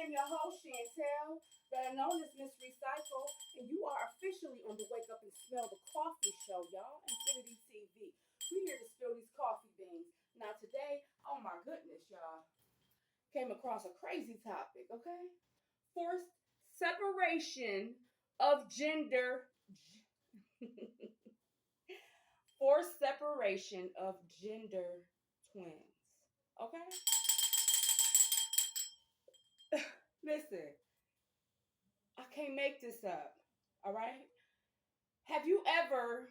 am your host, Chantel, better known as Miss Recycle, and you are officially on the Wake Up and Smell the Coffee show, y'all. Infinity TV. We here to spill these coffee beans. Now today, oh my goodness, y'all, came across a crazy topic, okay? Forced separation of gender. Forced separation of gender twins. Okay? Listen, I can't make this up. All right? Have you ever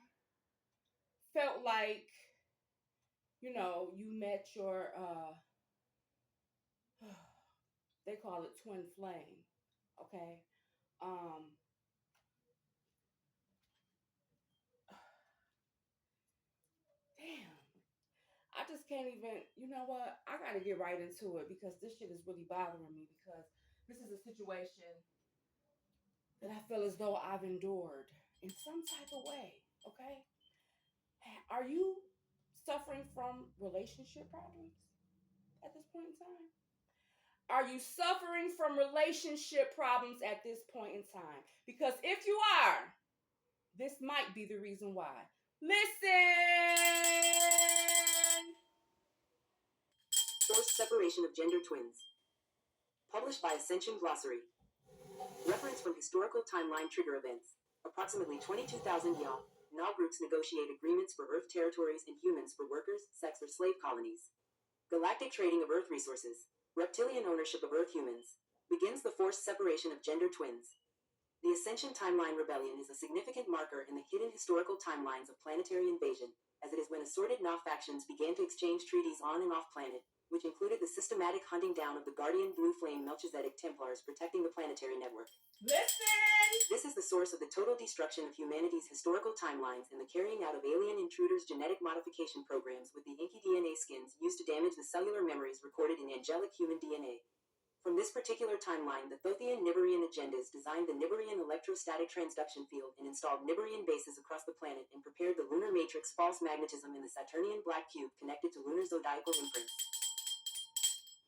felt like, you met your they call it twin flame, okay? Um damn. I just can't even, you know what? I got to get right into it because this shit is really bothering me because this is a situation that I feel as though I've endured in some type of way, okay? Are you suffering from relationship problems at this point in time? Are you suffering from relationship problems at this point in time? Because if you are, this might be the reason why. Listen! Forced separation of gender twins. Published by Ascension Glossary. Reference from historical timeline trigger events. Approximately 22,000 Na groups negotiate agreements for Earth territories and humans for workers, sex, or slave colonies. Galactic trading of Earth resources. Reptilian ownership of Earth humans. Begins the forced separation of gender twins. The Ascension Timeline Rebellion is a significant marker in the hidden historical timelines of planetary invasion, as it is when assorted Na factions began to exchange treaties on and off planet, which included the systematic hunting down of the Guardian Blue Flame Melchizedek Templars protecting the planetary network. Listen! This is the source of the total destruction of humanity's historical timelines and the carrying out of alien intruders' genetic modification programs with the inky DNA skins used to damage the cellular memories recorded in angelic human DNA. From this particular timeline, the Thothian Nibirian agendas designed the Nibirian electrostatic transduction field and installed Nibirian bases across the planet and prepared the lunar matrix false magnetism in the Saturnian black cube connected to lunar zodiacal imprints.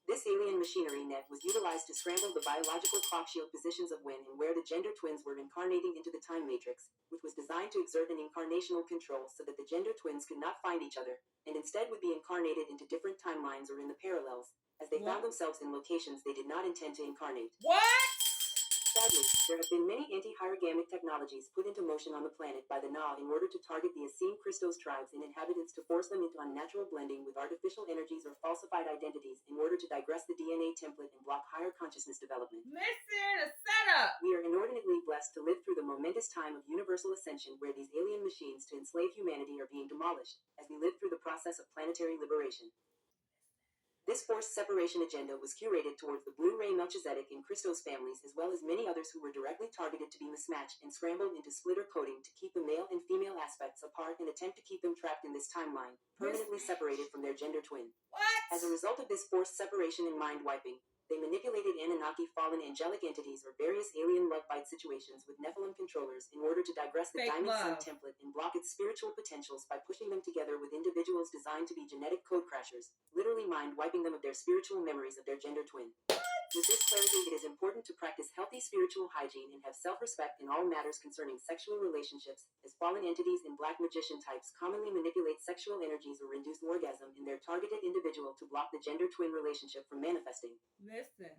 This alien machinery net was utilized to scramble the biological clock shield positions of when and where the gender twins were incarnating into the time matrix, which was designed to exert an incarnational control so that the gender twins could not find each other, and instead would be incarnated into different timelines or in the parallels, as they found themselves in locations they did not intend to incarnate. What? Sadly, there have been many anti-hierogamic technologies put into motion on the planet by the Na in order to target the Essene Christos tribes and inhabitants to force them into unnatural blending with artificial energies or falsified identities in order to digress the DNA template and block higher consciousness development. Listen, a setup! We are inordinately blessed to live through the momentous time of universal ascension where these alien machines to enslave humanity are being demolished, as we live through the process of planetary liberation. This forced separation agenda was curated towards the Blu-ray Melchizedek and Christos families as well as many others who were directly targeted to be mismatched and scrambled into splitter coding to keep the male and female aspects apart and attempt to keep them trapped in this timeline, permanently separated from their gender twin. What? As a result of this forced separation and mind wiping, they manipulated Anunnaki fallen angelic entities or various alien love bite situations with Nephilim controllers in order to digress the Fake Diamond love. Sun template and block its spiritual potentials by pushing them together with individuals designed to be genetic code crashers, literally mind wiping them of their spiritual memories of their gender twin. With this clarity, it is important to practice healthy spiritual hygiene and have self-respect in all matters concerning sexual relationships, as fallen entities and black magician types commonly manipulate sexual energies or induce orgasm in their targeted individual to block the gender twin relationship from manifesting. Listen.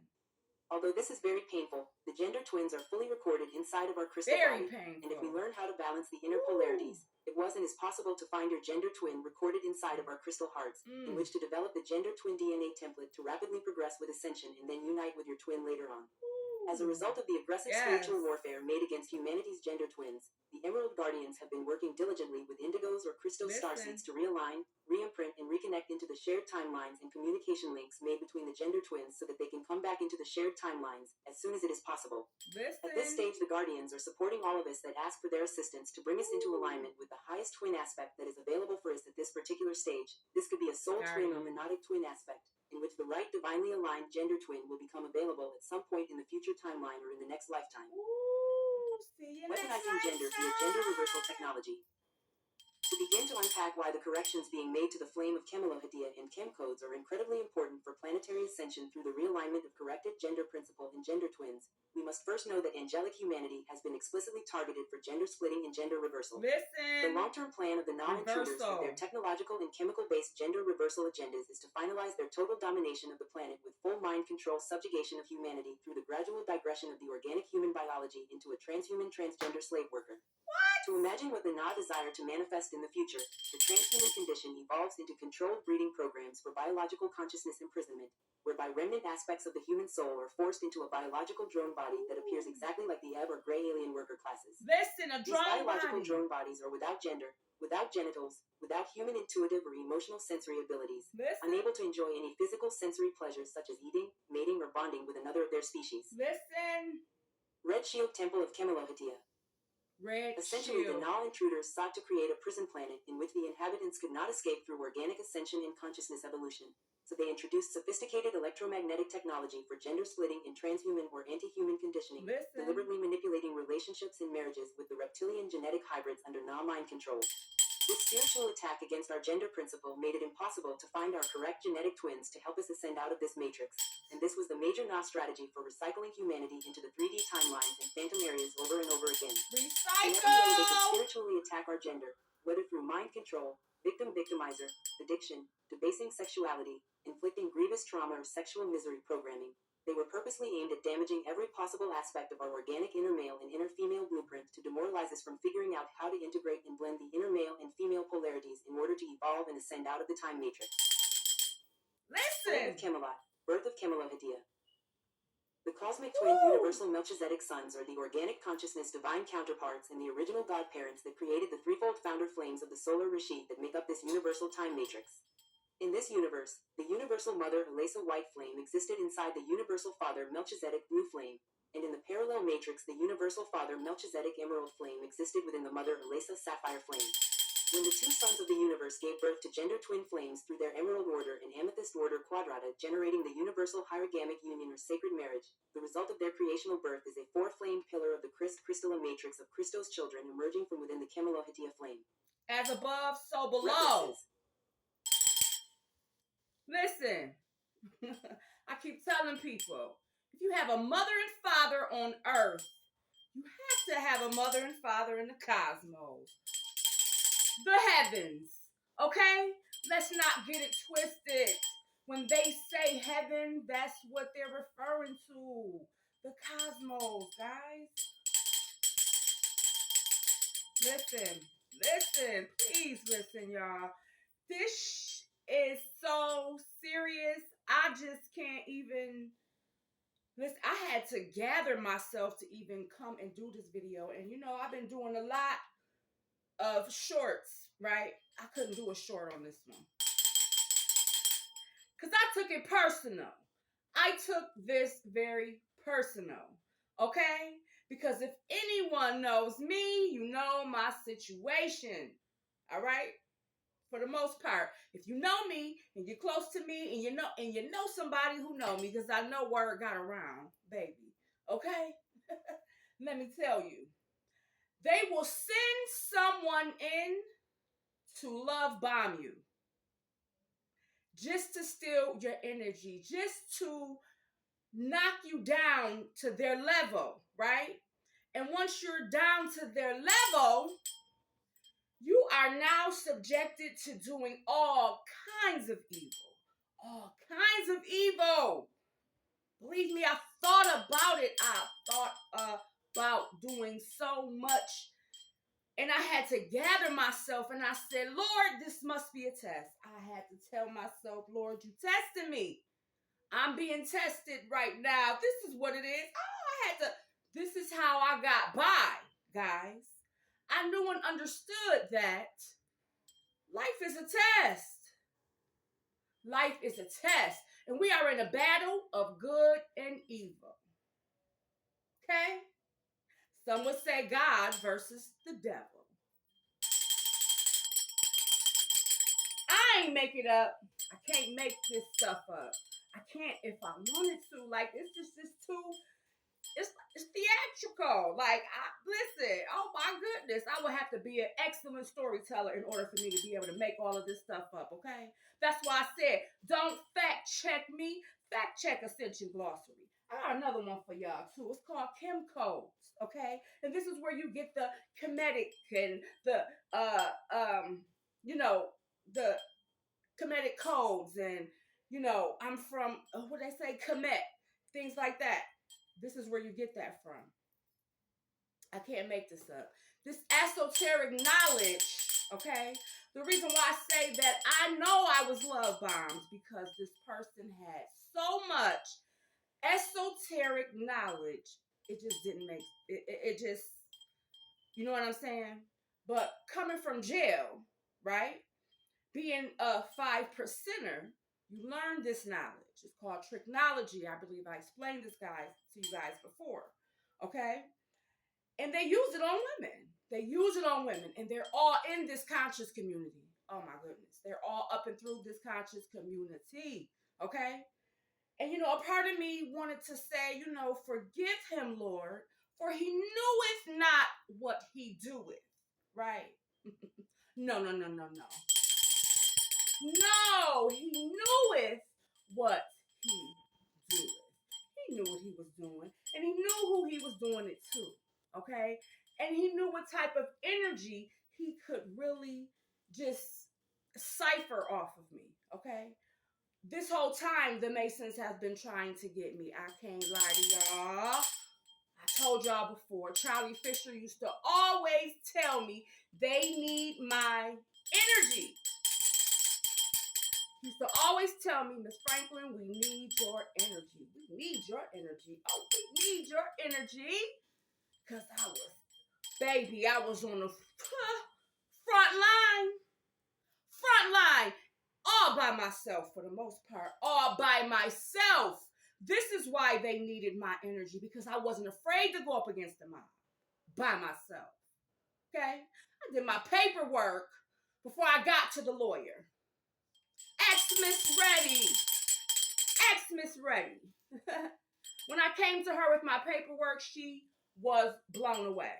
Although this is very painful, the gender twins are fully recorded inside of our crystal Very body, painful. and if we learn how to balance the inner polarities, it was and is possible to find your gender twin recorded inside of our crystal hearts, in which to develop the gender twin DNA template to rapidly progress with ascension and then unite with your twin later on. As a result of the aggressive spiritual warfare made against humanity's gender twins, the Emerald Guardians have been working diligently with indigos or crystal starseeds to realign, re-imprint, and reconnect into the shared timelines and communication links made between the gender twins so that they can come back into the shared timelines as soon as it is possible. At this stage, the Guardians are supporting all of us that ask for their assistance to bring us into alignment with the highest twin aspect that is available for us at this particular stage. This could be a soul twin or monadic twin aspect, in which the right divinely aligned gender twin will become available at some point in the future timeline or in the next lifetime. Ooh, see you Weaponizing next gender via lifetime. gender reversal technology. To begin to unpack why the corrections being made to the flame of Chemolohidea and chem codes are incredibly important for planetary ascension through the realignment of corrected gender principle and gender twins, we must first know that angelic humanity has been explicitly targeted for gender splitting and gender reversal. The Listen. long-term plan of the non-intruders with their technological and chemical-based gender reversal agendas is to finalize their total domination of the planet with full mind control subjugation of humanity through the gradual digression of the organic human biology into a transhuman transgender slave worker. To imagine what the Na desire to manifest in the future, the transhuman condition evolves into controlled breeding programs for biological consciousness imprisonment, whereby remnant aspects of the human soul are forced into a biological drone body that appears exactly like the Ebb or gray alien worker classes. Listen, a drone These biological body. drone bodies are without gender, without genitals, without human intuitive or emotional sensory abilities, unable to enjoy any physical sensory pleasures such as eating, mating, or bonding with another of their species. Listen. Red Shield Temple of Chemolohidea. Essentially, the Null intruders sought to create a prison planet in which the inhabitants could not escape through organic ascension and consciousness evolution. So they introduced sophisticated electromagnetic technology for gender splitting and transhuman or anti-human conditioning, deliberately manipulating relationships and marriages with the reptilian genetic hybrids under Null mind control. This spiritual attack against our gender principle made it impossible to find our correct genetic twins to help us ascend out of this matrix, and this was the major Na strategy for recycling humanity into the 3D timelines and phantom areas over and over again. In every way they could spiritually attack our gender, whether through mind control, victim-victimizer, addiction, debasing sexuality, inflicting grievous trauma or sexual misery programming. They were purposely aimed at damaging every possible aspect of our organic inner male and inner female blueprint to demoralize us from figuring out how to integrate and blend the inner male and female polarities in order to evolve and ascend out of the time matrix. Listen! Birth of Chemolohidea. The cosmic twin universal Melchizedek sons are the organic consciousness divine counterparts and the original godparents that created the threefold founder flames of the solar Rashid that make up this universal time matrix. In this universe, the universal mother Elasa White Flame existed inside the universal father Melchizedek Blue Flame, and in the parallel matrix the universal father Melchizedek Emerald Flame existed within the mother Elasa Sapphire Flame. When the two sons of the universe gave birth to gender twin flames through their Emerald Order and Amethyst Order Quadrata, generating the universal hierogamic union or sacred marriage, the result of their creational birth is a four-flamed pillar of the Crystalla matrix of Christos children emerging from within the Chemolohidea flame. As above, so below. Listen, I keep telling people, if you have a mother and father on earth, you have to have a mother and father in the cosmos. The heavens, okay? Let's not get it twisted. When they say heaven, that's what they're referring to. The cosmos, guys. Listen, please listen, y'all. This is so serious. I just can't even listen. I had to gather myself to even come and do this video. And I've been doing a lot of shorts, right? I couldn't do a short on this one because I took it personal. I took this very personal, okay? Because if anyone knows me, you know my situation, all right? For the most part, if you know me and you're close to me and you know somebody who know me, because I know word got around, baby, okay? Let me tell you, they will send someone in to love bomb you, just to steal your energy, just to knock you down to their level, right? And once you're down to their level, you are now subjected to doing all kinds of evil. All kinds of evil. Believe me, I thought about it. I thought about doing so much. And I had to gather myself and I said, Lord, this must be a test. I had to tell myself, Lord, you tested me. I'm being tested right now. This is what it is. This is how I got by, guys. I knew and understood that life is a test. Life is a test. And we are in a battle of good and evil. Okay? Some would say God versus the devil. I ain't make it up. I can't make this stuff up. I can't if I wanted to. Like, it's just too it's theatrical. Like, listen, oh my goodness, I would have to be an excellent storyteller in order for me to be able to make all of this stuff up. Okay, that's why I said don't fact check me. Fact check Ascension Glossary. I got another one for y'all too. It's called Chem Codes. Okay, and this is where you get the comedic and the you know, the comedic codes and I'm from what they say, comet, things like that. This is where you get that from. I can't make this up. This esoteric knowledge, okay? The reason why I say that I know I was love bombed because this person had so much esoteric knowledge. It just didn't make it just, you know what I'm saying? But coming from jail, right? Being a 5%er, you learn this knowledge. It's called tricknology. I believe I explained this to you guys before. Okay? And they use it on women. They use it on women. And they're all in this conscious community. Oh my goodness. They're all up and through this conscious community. Okay? And a part of me wanted to say, forgive him, Lord, for he knoweth not what he doeth. Right? No. No, he kneweth what he doeth. He knew what he was doing, and he knew who he was doing it to. Okay, and he knew what type of energy he could really just cipher off of me. Okay, this whole time the Masons have been trying to get me. I can't lie to y'all. I told y'all before, Charlie Fisher used to always tell me they need my energy. He used to always tell me, Miss Franklin, we need your energy. We need your energy. Oh, we need your energy. Because I was on the front line, all by myself for the most part, all by myself. This is why they needed my energy, because I wasn't afraid to go up against the mob by myself. Okay? I did my paperwork before I got to the lawyer. Ask Miss Reddy. When I came to her with my paperwork, she was blown away.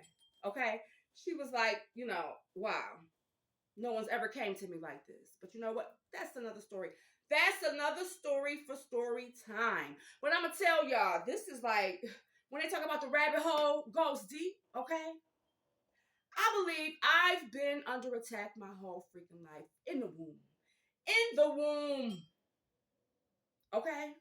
Okay? She was like, wow. No one's ever came to me like this. But you know what? That's another story. That's another story for story time. But I'm going to tell y'all, this is like, when they talk about the rabbit hole, goes deep, okay? I believe I've been under attack my whole freaking life in the womb. In the womb. Okay?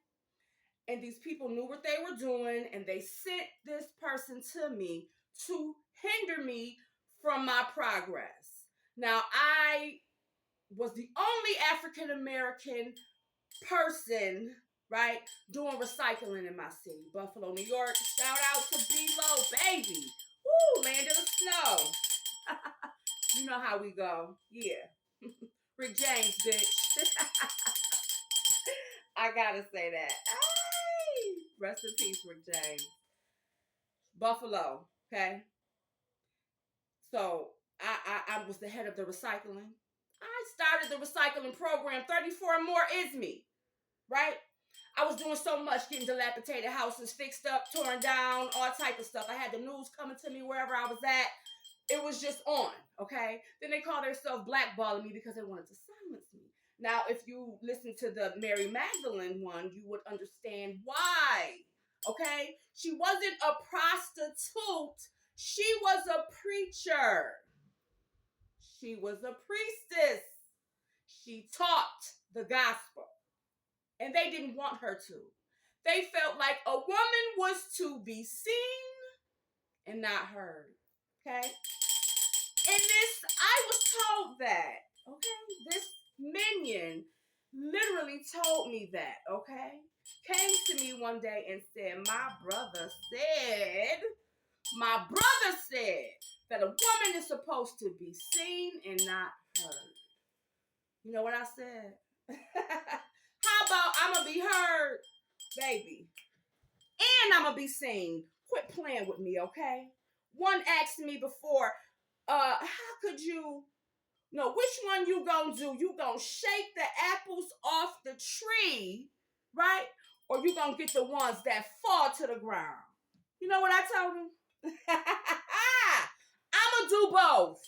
And these people knew what they were doing, and they sent this person to me to hinder me from my progress. Now, I was the only African American person, right, doing recycling in my city. Buffalo, New York. Shout out to B-Lo, baby. Woo, land of the snow. You know how we go. Yeah. Rick James, bitch. I gotta say that. Ay! Rest in peace, Rick James. Buffalo, okay? So I was the head of the recycling. I started the recycling program. 34 more is me, right? I was doing so much, getting dilapidated houses fixed up, torn down, all type of stuff. I had the news coming to me wherever I was at. It was just on, okay? Then they called themselves blackballing me because they wanted to silence me. Now, if you listen to the Mary Magdalene one, you would understand why, okay? She wasn't a prostitute. She was a preacher. She was a priestess. She taught the gospel. And they didn't want her to. They felt like a woman was to be seen and not heard. Okay? And I was told that. Okay? This minion literally told me that. Okay? Came to me one day and said, my brother said that a woman is supposed to be seen and not heard. You know what I said? How about I'm going to be heard, baby? And I'm going to be seen. Quit playing with me, okay? One asked me before, how could you, which one you going to do? You going to shake the apples off the tree, right? Or you going to get the ones that fall to the ground? You know what I told him? I'ma do both.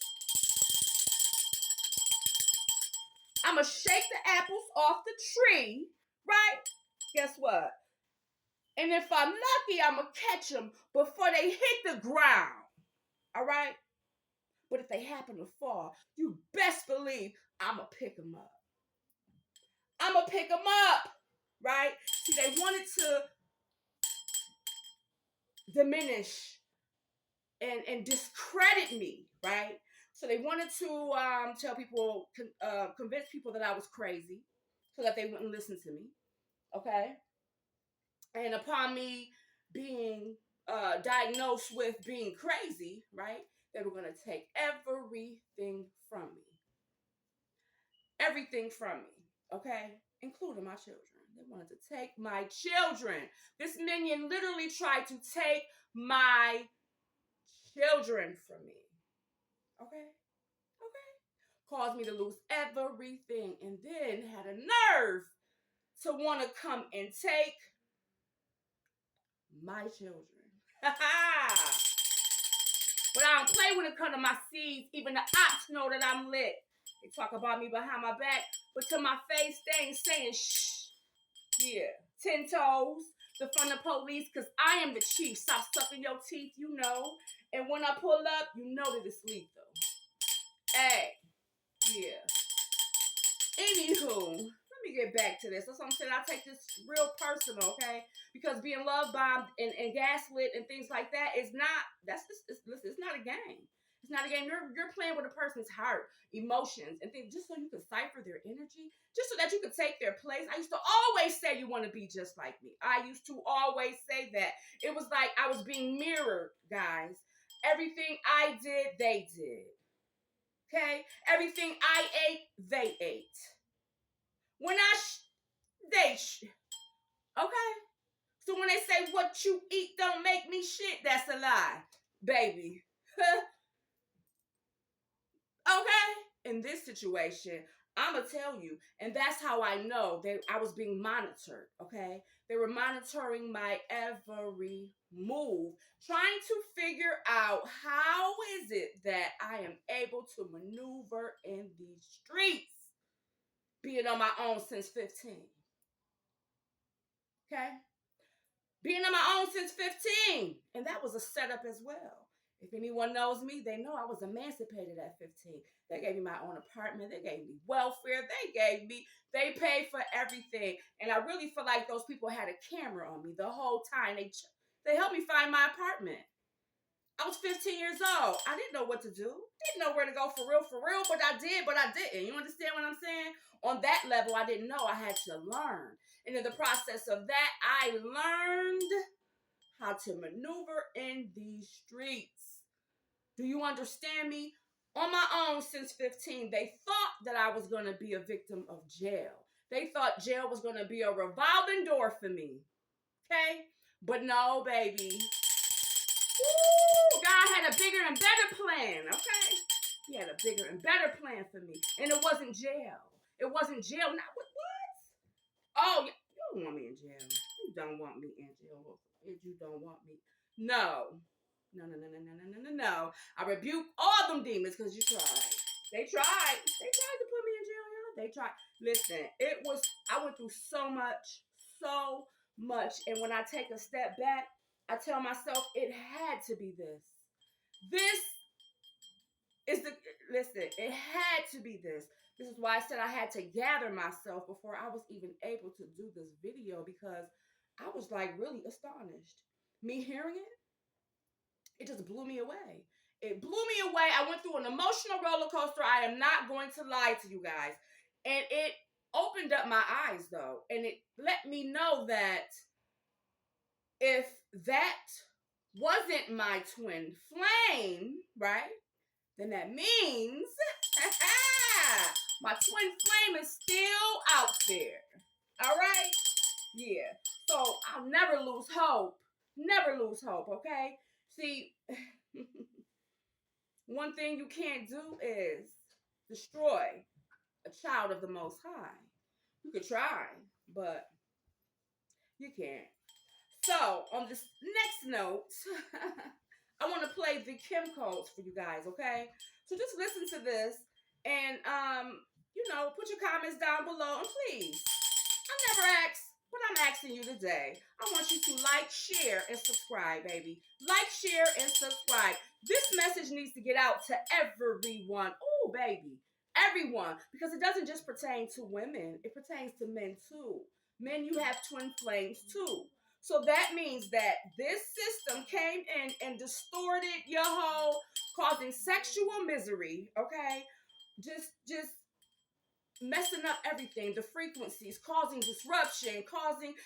I'ma shake the apples off the tree, right? Guess what? And if I'm lucky, I'ma catch them before they hit the ground. All right? But if they happen to fall, you best believe I'ma pick them up. I'ma pick them up, right? See, they wanted to diminish and discredit me, right? So they wanted to tell people, convince people that I was crazy so that they wouldn't listen to me, okay? And upon me being diagnosed with being crazy, right, they were going to take everything from me. Everything from me, okay? Including my children. They wanted to take my children. This minion literally tried to take my children from me. Okay? Okay? Caused me to lose everything and then had a nerve to want to come and take my children. But I don't play when it comes to my seeds. Even the ops know that I'm lit. They talk about me behind my back, but to my face, they ain't saying shh. Yeah. 10 toes. Defund the police, because I am the chief. Stop sucking your teeth, you know. And when I pull up, you know that it's lethal. Hey. Yeah. Anywho, let me get back to this. That's what I'm saying. I take this real personal, okay? Because being love bombed and gaslit and things like that is not, it's not a game. It's not a game. You're playing with a person's heart, emotions, and things just so you can cipher their energy, just so that you can take their place. I used to always say you want to be just like me. I used to always say that. It was like I was being mirrored, guys. Everything I did, they did. Okay? Everything I ate, they ate. When they okay? So when they say what you eat don't make me shit, that's a lie, baby. Okay? In this situation, I'ma tell you, and that's how I know that I was being monitored, okay? They were monitoring my every move, trying to figure out how is it that I am able to maneuver in these streets, being on my own since 15. Okay? Being on my own since 15. And that was a setup as well. If anyone knows me, they know I was emancipated at 15. They gave me my own apartment. They gave me welfare. They paid for everything. And I really feel like those people had a camera on me the whole time. They helped me find my apartment. I was 15 years old. I didn't know what to do. Didn't know where to go for real, but I didn't. You understand what I'm saying? On that level, I didn't know. I had to learn. And in the process of that, I learned how to maneuver in these streets. Do you understand me? On my own since 15, they thought that I was going to be a victim of jail. They thought jail was going to be a revolving door for me. Okay? But no, baby. Woo! God had a bigger and better plan, okay? He had a bigger and better plan for me. And it wasn't jail. It wasn't jail. Not what? Oh, you don't want me in jail. You don't want me in jail. You don't want me. No. No. I rebuke all them demons because you tried. They tried. They tried to put me in jail, y'all. They tried. Listen, I went through so much. And when I take a step back, I tell myself it had to be this. It had to be this. This is why I said I had to gather myself before I was even able to do this video, because I was like really astonished. Me hearing it just blew me away. It blew me away. I went through an emotional roller coaster. I am not going to lie to you guys. And it opened up my eyes though. And it let me know that if that wasn't my twin flame, right? Then that means my twin flame is still out there. All right? Yeah. So I'll never lose hope. Never lose hope, okay? See, one thing you can't do is destroy a child of the Most High. You could try, but you can't. So, on this next note, I want to play the Kim codes for you guys, okay? So just listen to this and put your comments down below and please. I never asked, but I'm asking you today. I want you to like, share, and subscribe, baby. Like, share, and subscribe. This message needs to get out to everyone. Oh, baby. Everyone. Because it doesn't just pertain to women, it pertains to men too. Men, you have twin flames too. So that means that this system came in and distorted your whole, causing sexual misery, okay? Just messing up everything, the frequencies, causing disruption,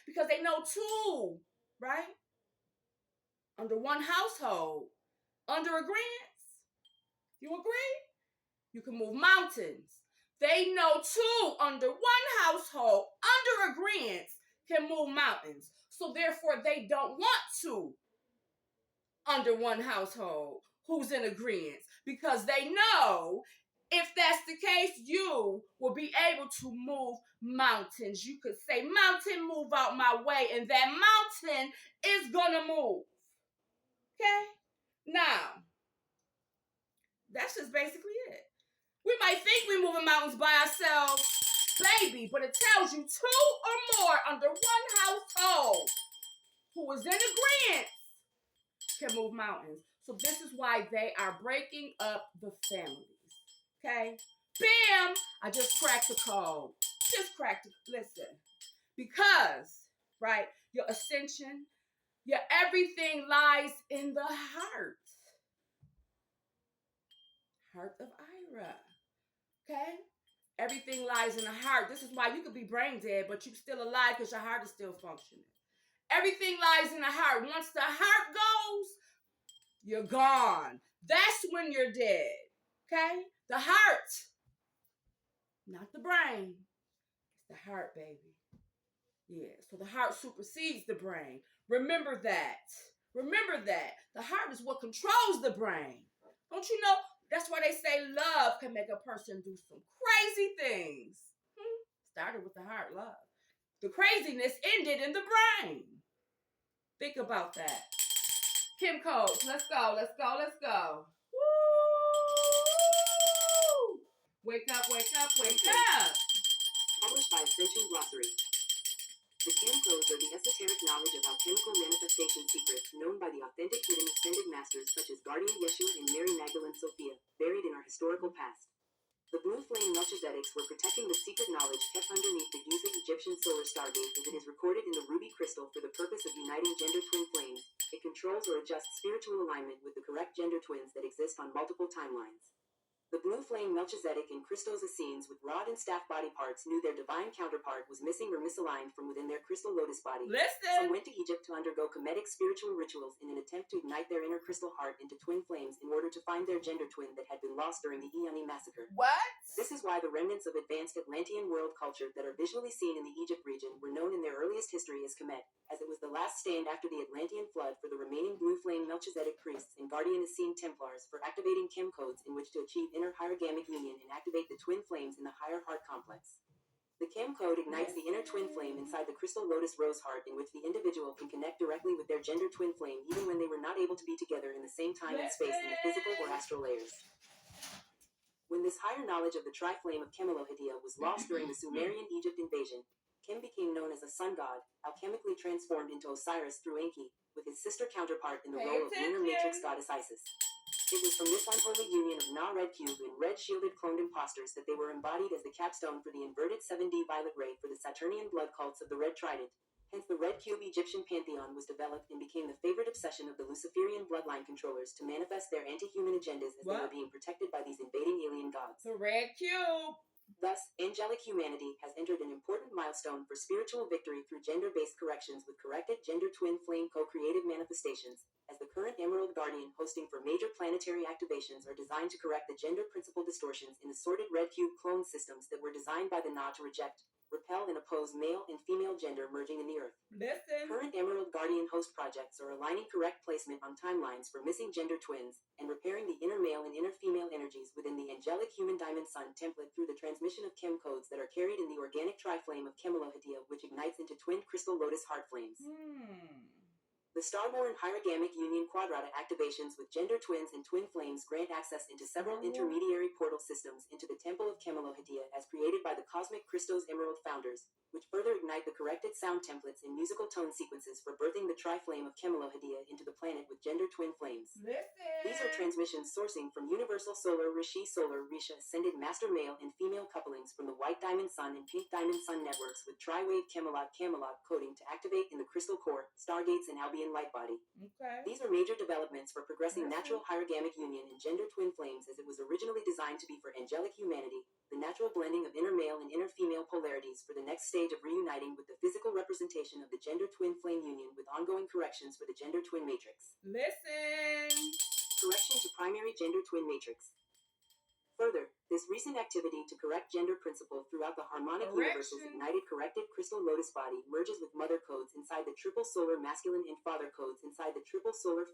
because they know two, right? Under one household, under agreement. You agree? You can move mountains. They know two under one household, under agreement, can move mountains. So therefore, they don't want to under one household who's in agreement because they know if that's the case, you will be able to move mountains. You could say, mountain, move out my way, and that mountain is gonna move. Okay? Now, that's just basically it. We might think we're moving mountains by ourselves, baby, but it tells you two or more under one household who is in agreement can move mountains. So this is why they are breaking up the families. Okay? Bam! I just cracked the code. Just cracked it. Listen. Because, right, your ascension, your everything lies in the heart. Heart of Ira. Okay? Everything lies in the heart. This is why you could be brain dead, but you're still alive because your heart is still functioning. Everything lies in the heart. Once the heart goes, you're gone. That's when you're dead. Okay? The heart. Not the brain. It's the heart, baby. Yeah. So the heart supersedes the brain. Remember that. Remember that. The heart is what controls the brain. Don't you know? That's why they say love can make a person do some crazy things. Started with the heart, love. The craziness ended in the brain. Think about that. Kim Codes, let's go, let's go, let's go. Woo! Wake up, wake up, wake up. Published by Ascension Glossary. The Kim codes are the esoteric knowledge of alchemical manifestation secrets known by the authentic hidden ascended masters such as Guardian Yeshua and Mary Magdalene Sophia, buried in our historical past. The blue flame Melchizedeks were protecting the secret knowledge kept underneath the Giza Egyptian solar stargate as it is recorded in the ruby crystal for the purpose of uniting gender twin flames. It controls or adjusts spiritual alignment with the correct gender twins that exist on multiple timelines. The blue flame Melchizedek and Christos Essenes with rod and staff body parts knew their divine counterpart was missing or misaligned from within their crystal lotus body. Some went to Egypt to undergo Kemetic spiritual rituals in an attempt to ignite their inner crystal heart into twin flames in order to find their gender twin that had been lost during the Ioni massacre. What? This is why the remnants of advanced Atlantean world culture that are visually seen in the Egypt region were known in their earliest history as Kemet, as it was the last stand after the Atlantean flood for the remaining blue flame Melchizedek priests and Guardian Essene Templars for activating Kim codes in which to achieve inner hierogamic union and activate the twin flames in the higher heart complex. The Kim code ignites the inner twin flame inside the crystal lotus rose heart in which the individual can connect directly with their gender twin flame even when they were not able to be together in the same time and space in the physical or astral layers. When this higher knowledge of the tri-flame of Kemelohidea was lost during the Sumerian Egypt invasion, Kim became known as a sun god, alchemically transformed into Osiris through Enki, with his sister counterpart in the role of lunar matrix goddess Isis. It was from this unholy union of Na Red Cube and Red Shielded cloned imposters that they were embodied as the capstone for the inverted 7D violet ray for the Saturnian blood cults of the Red Trident. Hence the Red Cube Egyptian pantheon was developed and became the favorite obsession of the Luciferian bloodline controllers to manifest their anti-human agendas as they were being protected by these invading alien gods. The Red Cube. Thus, angelic humanity has entered an important milestone for spiritual victory through gender-based corrections with corrected gender twin flame co-creative manifestations, as the current Emerald Guardian hosting for major planetary activations are designed to correct the gender principle distortions in assorted Red Cube clone systems that were designed by the Na to reject, repel, and oppose male and female gender merging in the earth. Current Emerald Guardian host projects are aligning correct placement on timelines for missing gender twins and repairing the inner male and inner female energies within the angelic human diamond sun template through the transmission of Kim codes that are carried in the organic tri-flame of Kemelohidea, which ignites into twin crystal lotus heart flames. The star-born hierogamic union quadrata activations with gender twins and twin flames grant access into several intermediary portal systems into the Temple of Camelohadia as created by the Cosmic Crystos Emerald founders, which further ignite the corrected sound templates and musical tone sequences for birthing the tri-flame of Camelohadia into the planet with gender twin flames. Listen. These are transmissions sourcing from Universal Solar Rishi Solar Risha ascended master male and female couplings from the White Diamond Sun and Pink Diamond Sun networks with tri-wave Camelot coding to activate in the crystal core, stargates, and Albion light body. Okay. These are major developments for progressing natural hierogamic union and gender twin flames as it was originally designed to be for angelic humanity, the natural blending of inner male and inner female polarities for the next stage of reuniting with the physical representation of the gender twin flame union with ongoing corrections for the gender twin matrix. Listen. Correction to primary gender twin matrix. Further, this recent activity to correct gender principle throughout the harmonic universal's ignited corrected crystal lotus body merges with mother codes inside the triple solar masculine and father codes inside the triple solar feminine